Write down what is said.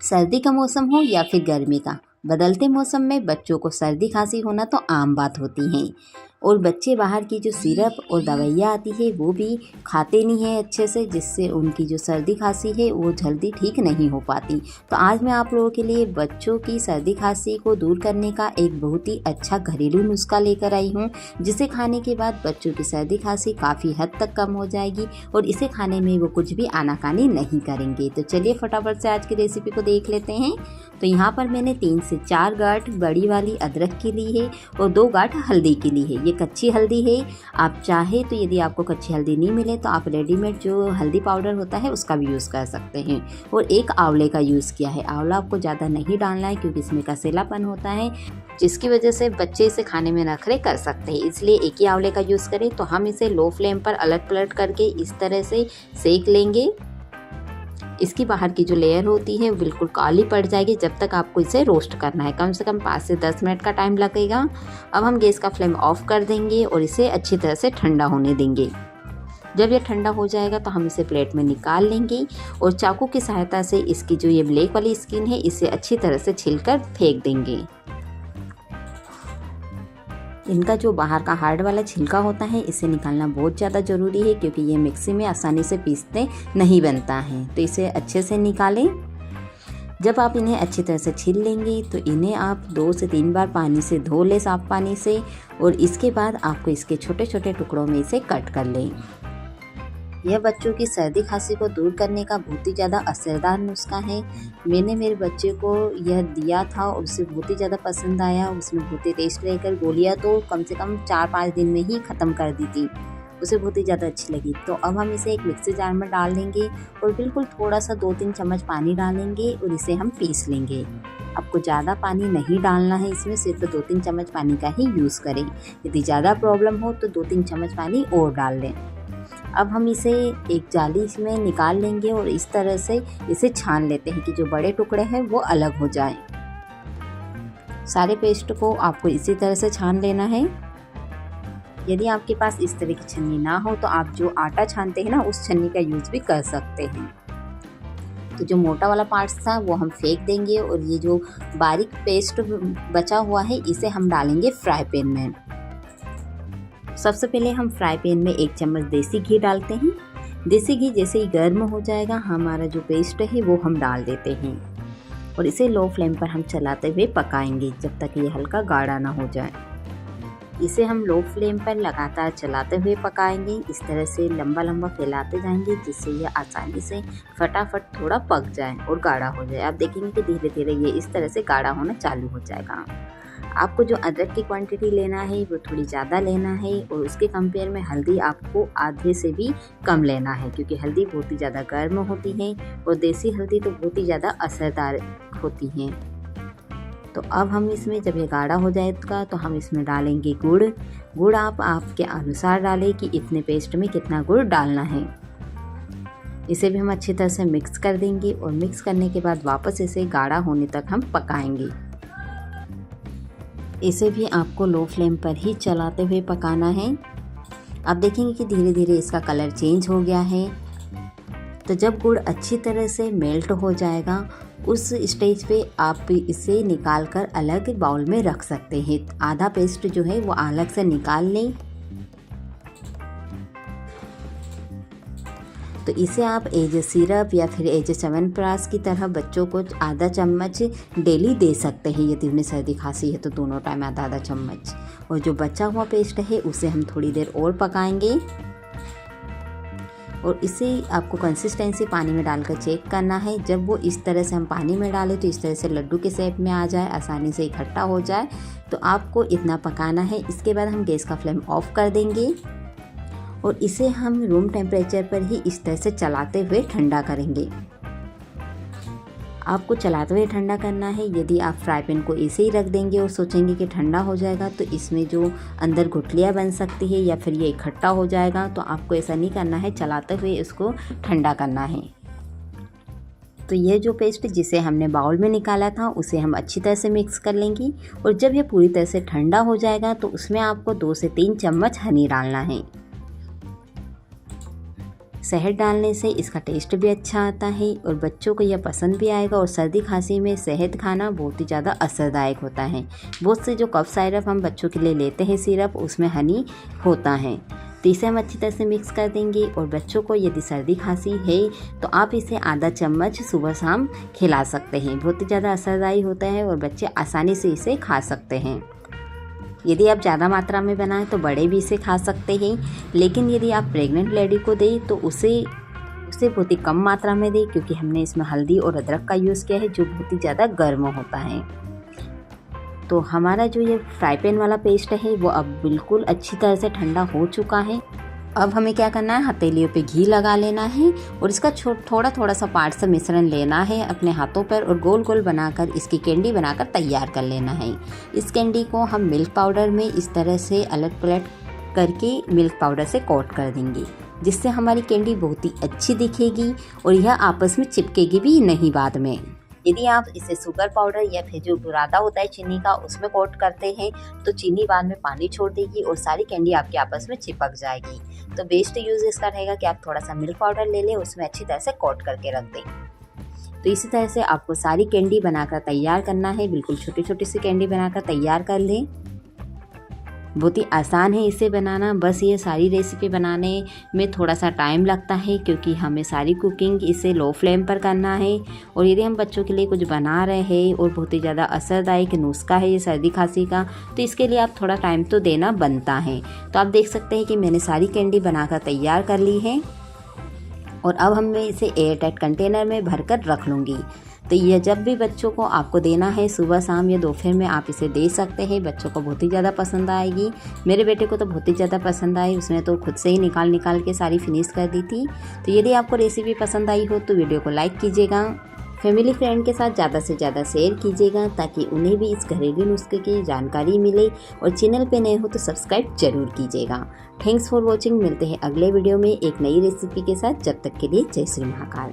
सर्दी का मौसम हो या फिर गर्मी का, बदलते मौसम में बच्चों को सर्दी खांसी होना तो आम बात होती है। और बच्चे बाहर की जो सिरप और दवाइयाँ आती है वो भी खाते नहीं हैं अच्छे से, जिससे उनकी जो सर्दी खांसी है वो जल्दी ठीक नहीं हो पाती। तो आज मैं आप लोगों के लिए बच्चों की सर्दी खांसी को दूर करने का एक बहुत ही अच्छा घरेलू नुस्खा लेकर आई हूँ, जिसे खाने के बाद बच्चों की सर्दी खांसी काफ़ी हद तक कम हो जाएगी और इसे खाने में वो कुछ भी आनाकानी नहीं करेंगे। तो चलिए फटाफट से आज की रेसिपी को देख लेते हैं। तो यहाँ पर मैंने 3 से 4 गांठ बड़ी वाली अदरक की ली है और 2 गांठ हल्दी की ली है। ये कच्ची हल्दी है। आप चाहे तो यदि आपको कच्ची हल्दी नहीं मिले तो आप रेडीमेड जो हल्दी पाउडर होता है उसका भी यूज़ कर सकते हैं। और 1 आंवले का यूज़ किया है। आंवला आपको ज़्यादा नहीं डालना है क्योंकि इसमें कसेलापन होता है, जिसकी वजह से बच्चे इसे खाने में नखरे कर सकते हैं, इसलिए 1 ही आंवले का यूज़ करें। तो हम इसे लो फ्लेम पर अलट पलट करके इस तरह से सेक लेंगे। इसकी बाहर की जो लेयर होती है बिल्कुल काली पड़ जाएगी जब तक आपको इसे रोस्ट करना है। कम से कम 5 से 10 मिनट का टाइम लगेगा। अब हम गैस का फ्लेम ऑफ कर देंगे और इसे अच्छी तरह से ठंडा होने देंगे। जब यह ठंडा हो जाएगा तो हम इसे प्लेट में निकाल लेंगे और चाकू की सहायता से इसकी जो ये ब्लैक वाली स्किन है इसे अच्छी तरह से छीलकर फेंक देंगे। इनका जो बाहर का हार्ड वाला छिलका होता है इसे निकालना बहुत ज़्यादा ज़रूरी है, क्योंकि ये मिक्सी में आसानी से पीसते नहीं बनता है। तो इसे अच्छे से निकालें। जब आप इन्हें अच्छी तरह से छील लेंगे तो इन्हें आप 2 से 3 बार पानी से धो लें, साफ पानी से। और इसके बाद आपको इसके छोटे छोटे टुकड़ों में इसे कट कर लें। यह बच्चों की सर्दी खांसी को दूर करने का बहुत ही ज़्यादा असरदार नुस्खा है। मैंने मेरे बच्चे को यह दिया था और उसे बहुत ही ज़्यादा पसंद आया। उसने बहुत ही टेस्ट लेकर गोलियाँ तो कम से कम 4-5 दिन में ही ख़त्म कर दी थी। उसे बहुत ही ज़्यादा अच्छी लगी। तो अब हम इसे एक मिक्सी जार में डाल देंगे और बिल्कुल थोड़ा सा 2-3 चम्मच पानी डालेंगे और इसे हम पीस लेंगे। आपको ज़्यादा पानी नहीं डालना है, इसमें सिर्फ 2-3 चम्मच पानी का ही यूज़ करें। यदि ज़्यादा प्रॉब्लम हो तो 2-3 चम्मच पानी और डाल लें। अब हम इसे एक जाली में निकाल लेंगे और इस तरह से इसे छान लेते हैं कि जो बड़े टुकड़े हैं वो अलग हो जाएं। सारे पेस्ट को आपको इसी तरह से छान लेना है। यदि आपके पास इस तरह की छन्नी ना हो तो आप जो आटा छानते हैं ना उस छन्नी का यूज़ भी कर सकते हैं। तो जो मोटा वाला पार्ट्स था वो हम फेंक देंगे और ये जो बारीक पेस्ट बचा हुआ है इसे हम डालेंगे फ्राई पैन में। सबसे पहले हम फ्राई पैन में 1 चम्मच देसी घी डालते हैं। देसी घी जैसे ही गर्म हो जाएगा हमारा जो पेस्ट है वो हम डाल देते हैं और इसे लो फ्लेम पर हम चलाते हुए पकाएंगे जब तक ये हल्का गाढ़ा ना हो जाए। इसे हम लो फ्लेम पर लगातार चलाते हुए पकाएंगे। इस तरह से लंबा लंबा फैलाते जाएंगे जिससे ये आसानी से फटाफट थोड़ा पक जाए और गाढ़ा हो जाए। आप देखेंगे कि धीरे धीरे ये इस तरह से गाढ़ा होना चालू हो जाएगा। आपको जो अदरक की क्वांटिटी लेना है वो थोड़ी ज़्यादा लेना है और उसके कंपेयर में हल्दी आपको आधे से भी कम लेना है, क्योंकि हल्दी बहुत ही ज़्यादा गर्म होती है और देसी हल्दी तो बहुत ही ज़्यादा असरदार होती है। तो अब हम इसमें जब ये गाढ़ा हो जाएगा तो हम इसमें डालेंगे गुड़। गुड़ आप आपके अनुसार डालें कि इतने पेस्ट में कितना गुड़ डालना है। इसे भी हम अच्छी तरह से मिक्स कर देंगे और मिक्स करने के बाद वापस इसे गाढ़ा होने तक हम पकाएंगे। इसे भी आपको लो फ्लेम पर ही चलाते हुए पकाना है। आप देखेंगे कि धीरे धीरे इसका कलर चेंज हो गया है। तो जब गुड़ अच्छी तरह से मेल्ट हो जाएगा उस स्टेज पे आप इसे निकाल कर अलग बाउल में रख सकते हैं। आधा पेस्ट जो है वो अलग से निकाल लें। तो इसे आप एज सिरप या फिर एज च्यवनप्राश की तरह बच्चों को आधा चम्मच डेली दे सकते हैं। यदि उन्हें सर्दी खांसी है तो दोनों टाइम आधा चम्मच। और जो बचा हुआ पेस्ट है उसे हम थोड़ी देर और पकाएंगे और इसे आपको कंसिस्टेंसी पानी में डालकर चेक करना है। जब वो इस तरह से हम पानी में डालें तो इस तरह से लड्डू के शेप में आ जाए, आसानी से इकट्ठा हो जाए, तो आपको इतना पकाना है। इसके बाद हम गैस का फ्लेम ऑफ कर देंगे और इसे हम रूम टेम्परेचर पर ही इस तरह से चलाते हुए ठंडा करेंगे। आपको चलाते हुए ठंडा करना है। यदि आप फ्राई पैन को ऐसे ही रख देंगे और सोचेंगे कि ठंडा हो जाएगा तो इसमें जो अंदर गुठलियाँ बन सकती है या फिर ये इकट्ठा हो जाएगा, तो आपको ऐसा नहीं करना है। चलाते हुए इसको ठंडा करना है। तो ये जो पेस्ट जिसे हमने बाउल में निकाला था उसे हम अच्छी तरह से मिक्स कर लेंगे और जब ये पूरी तरह से ठंडा हो जाएगा तो उसमें आपको 2 से 3 चम्मच हनी डालना है। शहद डालने से इसका टेस्ट भी अच्छा आता है और बच्चों को यह पसंद भी आएगा। और सर्दी खांसी में शहद खाना बहुत ही ज़्यादा असरदायक होता है। बहुत से जो कफ सिरप हम बच्चों के लिए लेते हैं सिरप, उसमें हनी होता है। तो इसे हम अच्छी तरह से मिक्स कर देंगे। और बच्चों को यदि सर्दी खांसी है तो आप इसे आधा चम्मच सुबह शाम खिला सकते हैं। बहुत ही ज़्यादा असरदायी होता है और बच्चे आसानी से इसे खा सकते हैं। यदि आप ज़्यादा मात्रा में बनाएं तो बड़े भी इसे खा सकते हैं, लेकिन यदि आप प्रेग्नेंट लेडी को दें तो उसे बहुत ही कम मात्रा में दें, क्योंकि हमने इसमें हल्दी और अदरक का यूज़ किया है जो बहुत ही ज़्यादा गर्म होता है। तो हमारा जो ये फ्राई पैन वाला पेस्ट है वो अब बिल्कुल अच्छी तरह से ठंडा हो चुका है। अब हमें क्या करना है, हथेलियों पे घी लगा लेना है और इसका थोड़ा थोड़ा सा पार्ट से मिश्रण लेना है अपने हाथों पर और गोल गोल बनाकर इसकी कैंडी बनाकर तैयार कर लेना है। इस कैंडी को हम मिल्क पाउडर में इस तरह से अलट पलट करके मिल्क पाउडर से कोट कर देंगे, जिससे हमारी कैंडी बहुत ही अच्छी दिखेगी और यह आपस में चिपकेगी भी नहीं बाद में। यदि आप इसे शुगर पाउडर या फिर जो बुरादा होता है चीनी का, उसमें कोट करते हैं तो चीनी बाद में पानी छोड़ देगी और सारी कैंडी आपके आपस में चिपक जाएगी। तो बेस्ट यूज़ इसका रहेगा कि आप थोड़ा सा मिल्क पाउडर ले लें, उसमें अच्छी तरह से कोट करके रख दें। तो इसी तरह से आपको सारी कैंडी बनाकर तैयार करना है। बिल्कुल छोटी छोटी सी कैंडी बनाकर तैयार कर लें। बहुत ही आसान है इसे बनाना। बस ये सारी रेसिपी बनाने में थोड़ा सा टाइम लगता है, क्योंकि हमें सारी कुकिंग इसे लो फ्लेम पर करना है। और यदि हम बच्चों के लिए कुछ बना रहे हैं और बहुत ही ज़्यादा असरदायक नुस्खा है ये सर्दी खांसी का, तो इसके लिए आप थोड़ा टाइम तो देना बनता है। तो आप देख सकते हैं कि मैंने सारी कैंडी बनाकर तैयार कर ली है और अब हम इसे एयर टाइट कंटेनर में भरकर रख लूँगी। तो यह जब भी बच्चों को आपको देना है, सुबह शाम या दोपहर में आप इसे दे सकते हैं। बच्चों को बहुत ही ज़्यादा पसंद आएगी। मेरे बेटे को तो बहुत ही ज़्यादा पसंद आई, उसने तो खुद से ही निकाल के सारी फिनिश कर दी थी। तो यदि आपको रेसिपी पसंद आई हो तो वीडियो को लाइक कीजिएगा, फैमिली फ्रेंड के साथ ज़्यादा से ज़्यादा शेयर कीजिएगा, ताकि उन्हें भी इस घरेलू नुस्खे की जानकारी मिले। और चैनल पे नए हो तो सब्सक्राइब जरूर कीजिएगा। Thanks for watching. मिलते हैं अगले वीडियो में एक नई रेसिपी के साथ। जब तक के लिए जय श्री महाकाल।